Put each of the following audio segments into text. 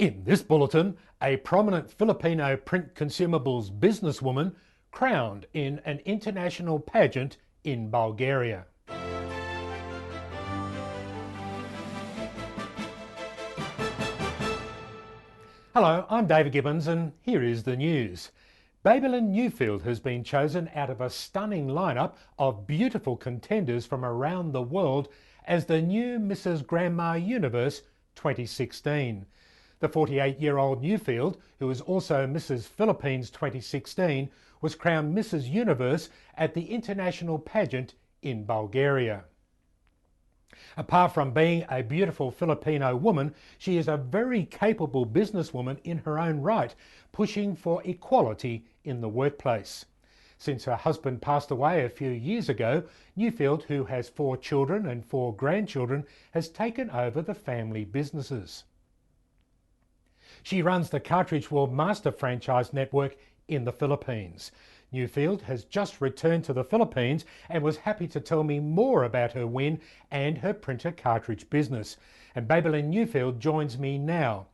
In this bulletin, a prominent Filipino print consumables businesswoman crowned in an international pageant in Bulgaria. Hello, I'm David Gibbons and here is the news. Babylon Newfield has been chosen out of a stunning lineup of beautiful contenders from around the world as the new Mrs. Grandma Universe 2016. The 48-year-old Newfield, who is also Mrs. Philippines 2016, was crowned Mrs. Universe at the international pageant in Bulgaria. Apart from being a beautiful Filipino woman, she is a very capable businesswoman in her own right, pushing for equality in the workplace. Since her husband passed away a few years ago, Newfield, who has 4 children and 4 grandchildren, has taken over the family businesses. She runs the Cartridge World Master franchise network in the Philippines. Newfield has just returned to the Philippines and was happy to tell me more about her win and her printer cartridge business. And Babylon Newfield joins me now.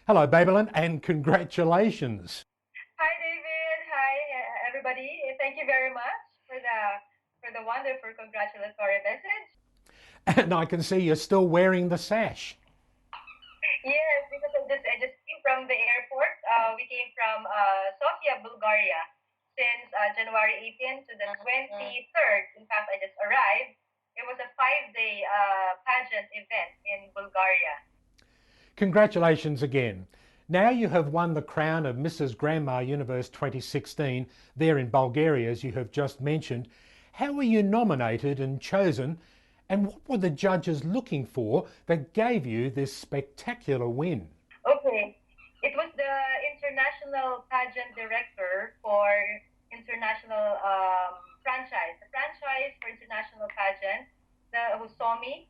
Hello Babylon, and congratulations. Hi David, hi everybody. Thank you very much for the wonderful congratulatory message. And I can see you're still wearing the sash. Yes, because I just came from the airport. We came from Sofia, Bulgaria, since January 18th to the 23rd. In fact, I just arrived. It was a 5-day pageant event in Bulgaria. Congratulations again. Now you have won the crown of Mrs. Grandma Universe 2016 there in Bulgaria, as you have just mentioned. How were you nominated and chosen, and what were the judges looking for that gave you this spectacular win? Okay, it was the international pageant director for international franchise, the franchise for international pageant, who saw me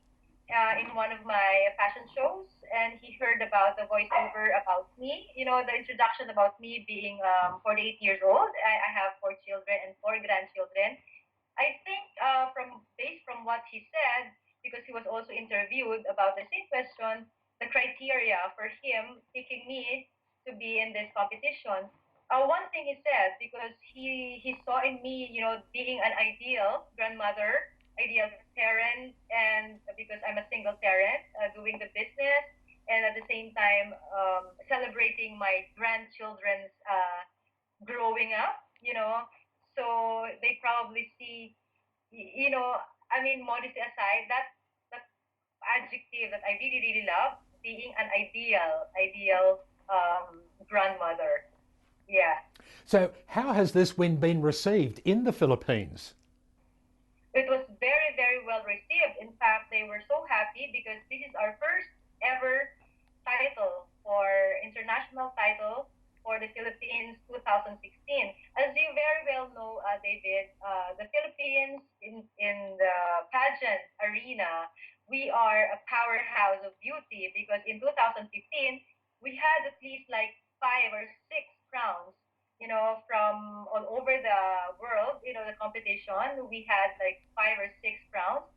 in one of my fashion shows, and he heard about the voiceover about me, the introduction about me being 48 years old. I have 4 children and 4 grandchildren. I think based from what he said, because he was also interviewed about the same question, the criteria for him picking me to be in this competition. One thing he said, because he saw in me, being an ideal grandmother, ideal parent, and because I'm a single parent, doing the business, and at the same time celebrating my grandchildren's growing up. So they probably see, modesty aside, that adjective that I really, really love, being an ideal grandmother. Yeah. So how has this win been received in the Philippines? It was very, very well received. In fact, they were so happy because this is our first ever title for international title for the Philippines 2016. As you very well know, David, the Philippines in the pageant arena, we are a powerhouse of beauty because in 2015 we had at least like 5 or 6 crowns, from all over the world. The competition, we had like 5 or 6 crowns.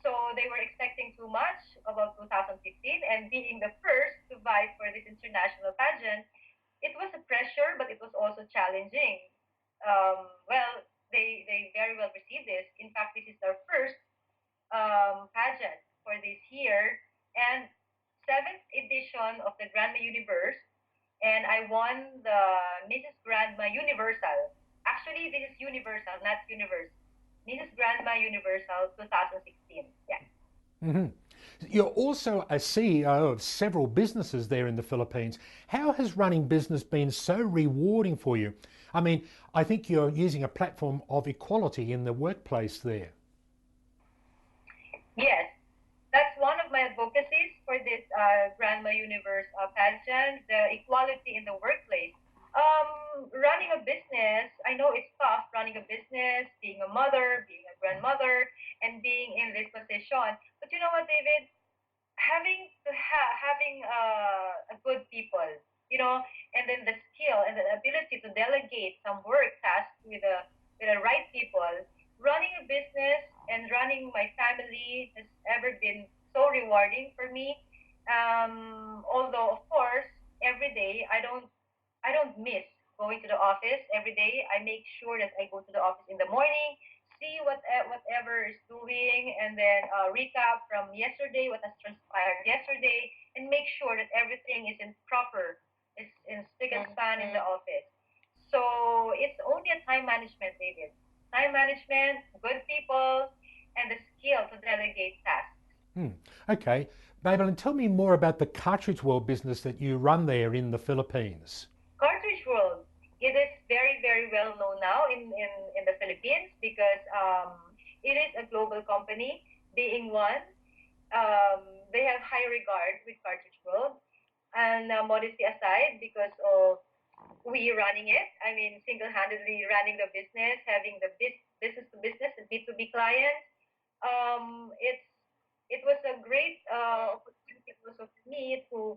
So they were expecting too much about 2015, and being the first to vie for this international pageant, it was a pressure, but it was also challenging. Well, they very well received this. In fact, this is their first pageant for this year, and 7th edition of the Grandma Universe, and I won the Mrs. Grandma Universal. Actually, this is Universal, not Universe. Mrs. Grandma Universal 2016. Yeah. Mhm. You're also a CEO of several businesses there in the Philippines. How has running business been so rewarding for you? I mean, I think you're using a platform of equality in the workplace there. Yes, that's one of my advocacies for this Grandma Universe pageant, the equality in the workplace. Running a business, I know it's tough running a business, being a mother, being a grandmother, and being in this position. But you know what, David? Having a good people, and then the skill and the ability to delegate some work tasks with the right people. Running a business and running my family has ever been so rewarding for me. Although of course don't miss going to the office every day. I make sure that I go to the office in the morning, see whatever is doing, and then recap from yesterday, what has transpired yesterday, and make sure that everything is in proper, is in spick and span in the office. So it's only a time management, David. Time management, good people, and the skill to delegate tasks. Hmm. Okay, Babylon, tell me more about the Cartridge World business that you run there in the Philippines. Cartridge World, it is very, very well known now in the Philippines because it is a global company, being one. They have high regard with Cartridge World. And modesty aside, because of we running it, I mean, single-handedly running the business, having the business to business and B2B clients, it's it was a great opportunity also for me to,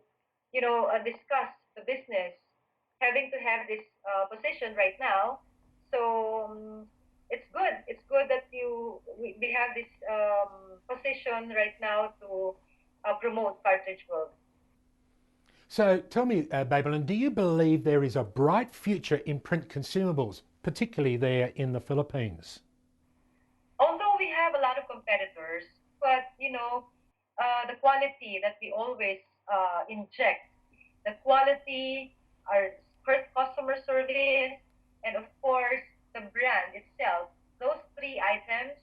discuss the business, having to have this position right now. So it's good. It's good that we have this position right now to promote Cartridge World. So tell me, Babylon, do you believe there is a bright future in print consumables, particularly there in the Philippines? Although we have a lot of competitors, but the quality that we always inject, the quality, our first customer service, and of course the brand itself. Those three items.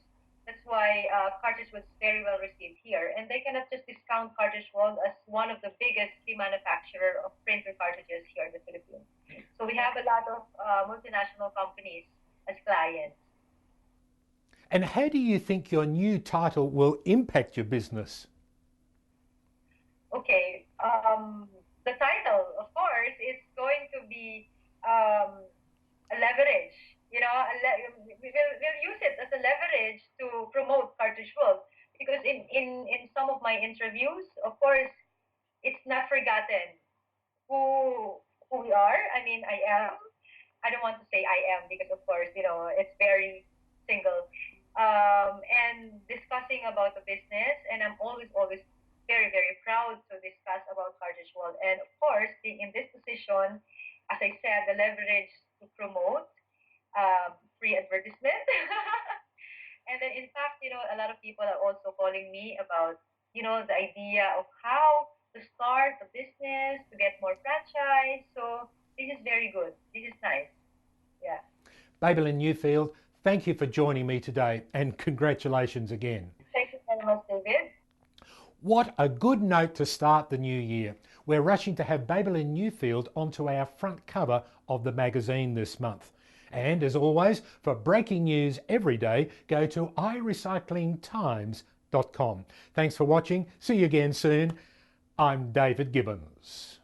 That's why Cartridge was very well received here, and they cannot just discount Cartridge World as one of the biggest manufacturer of printer cartridges here in the Philippines. So we have a lot of multinational companies as clients. And how do you think your new title will impact your business? Okay, the title, of course, is going to be um, a leverage. We'll use it as a leverage to promote Cartridge World because in some of my interviews, of course, it's not forgotten who who we are. I mean, I am. I don't want to say I am because, of course, it's very single. And discussing about the business, and I'm always very, very proud to discuss about Cartridge World. And of course, being in this position, as I said, the leverage to promote free advertisement. And then, in fact, a lot of people are also calling me about, the idea of how to start a business, to get more franchise. So this is very good. This is nice. Yeah. Babylon Newfield, thank you for joining me today and congratulations again. Thank you very much, David. What a good note to start the new year. We're rushing to have Babylon Newfield onto our front cover of the magazine this month. And as always, for breaking news every day, go to irecyclingtimes.com. Thanks for watching. See you again soon. I'm David Gibbons.